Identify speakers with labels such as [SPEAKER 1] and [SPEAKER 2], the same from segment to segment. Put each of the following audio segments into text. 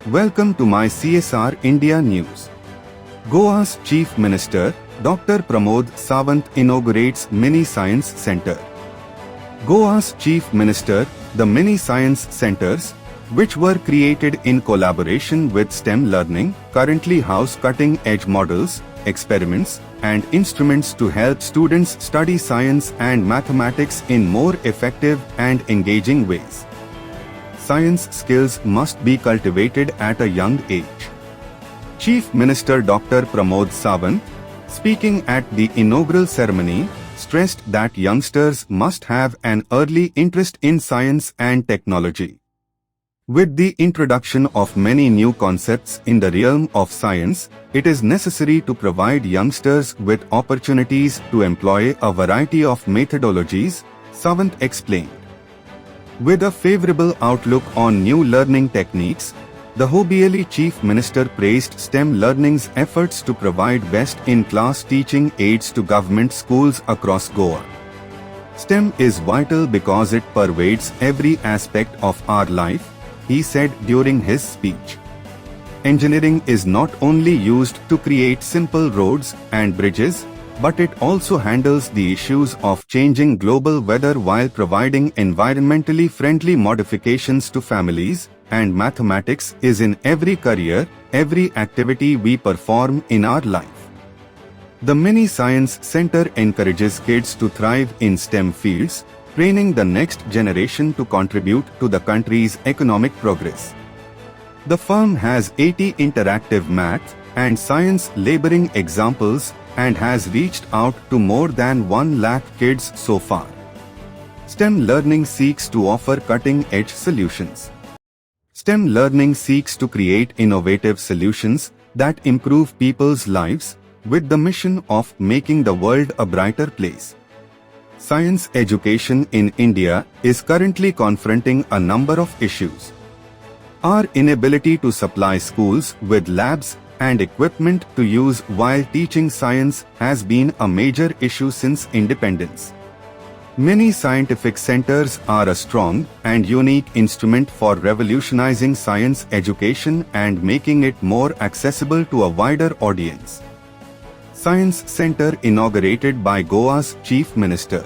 [SPEAKER 1] Welcome to my CSR India News. Goa's Chief Minister, Dr. Pramod Sawant inaugurates Mini Science Centre. Goa's Chief Minister, the Mini Science Centres, which were created in collaboration with STEM Learning, currently house cutting-edge models, experiments, and instruments to help students study science and mathematics in more effective and engaging ways. Science skills must be cultivated at a young age. Chief Minister Dr. Pramod Sawant, speaking at the inaugural ceremony, stressed that youngsters must have an early interest in science and technology. With the introduction of many new concepts in the realm of science, it is necessary to provide youngsters with opportunities to employ a variety of methodologies, Sawant explained. With a favorable outlook on new learning techniques, the Hobbieli Chief Minister praised STEM Learning's efforts to provide best-in-class teaching aids to government schools across Goa. STEM is vital because it pervades every aspect of our life, he said during his speech. Engineering is not only used to create simple roads and bridges, but it also handles the issues of changing global weather while providing environmentally friendly modifications to families, and mathematics is in every career, every activity we perform in our life. The Mini Science Centre encourages kids to thrive in STEM fields, training the next generation to contribute to the country's economic progress. The firm has 80 interactive math and science laboring examples and has reached out to more than 1 lakh kids so far. STEM Learning seeks to offer cutting-edge solutions. STEM Learning seeks to create innovative solutions that improve people's lives with the mission of making the world a brighter place. Science education in India is currently confronting a number of issues. Our inability to supply schools with labs and equipment to use while teaching science has been a major issue since independence. Many scientific centers are a strong and unique instrument for revolutionizing science education and making it more accessible to a wider audience. Science Centre inaugurated by Goa's Chief Minister.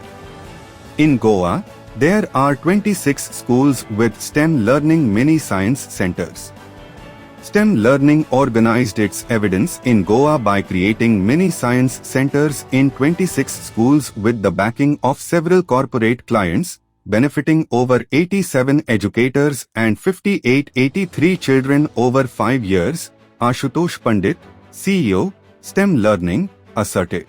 [SPEAKER 1] In Goa, there are 26 schools with STEM Learning Mini Science Centres. STEM Learning organized its evidence in Goa by creating mini science centers in 26 schools with the backing of several corporate clients, benefiting over 87 educators and 83 children over 5 years, Ashutosh Pandit, CEO, STEM Learning, asserted.